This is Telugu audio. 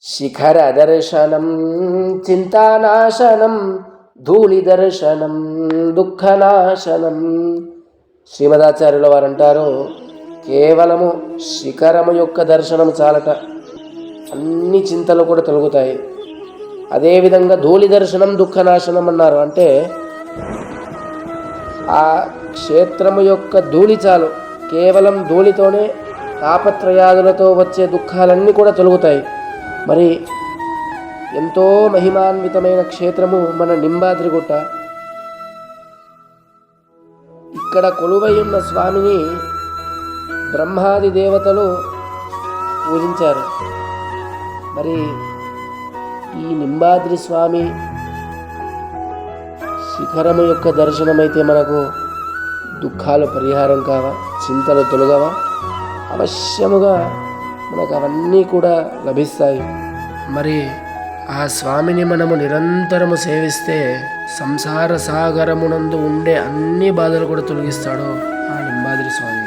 శిఖర దర్శనం చింతానాశనం ధూళి దర్శనం దుఃఖనాశనం. శ్రీమదాచార్యుల వారు అంటారు, కేవలము శిఖరము యొక్క దర్శనం చాలట, అన్ని చింతలు కూడా తొలగుతాయి. అదేవిధంగా ధూళి దర్శనం దుఃఖనాశనం అన్నారు. అంటే ఆ క్షేత్రము యొక్క ధూళి చాలు, కేవలం ధూళితోనే తాపత్రయాదులతో వచ్చే దుఃఖాలన్నీ కూడా తొలగుతాయి. మరి ఎంతో మహిమాన్వితమైన క్షేత్రము మన నింబాద్రిగుట్ట. ఇక్కడ కొలువై ఉన్న స్వామిని బ్రహ్మాది దేవతలు పూజించారు. మరి ఈ నింబాద్రి స్వామి శిఖరము యొక్క దర్శనమైతే మనకు దుఃఖాలు పరిహారం కావా, చింతలు తొలగవా? అవశ్యముగా మనకు అవన్నీ కూడా లభిస్తాయి. మరి ఆ స్వామిని మనము నిరంతరము సేవిస్తే సంసార సాగరమునందు ఉండే అన్ని బాధలు కూడా తొలగిస్తాడు ఆ నింబాద్రి స్వామి.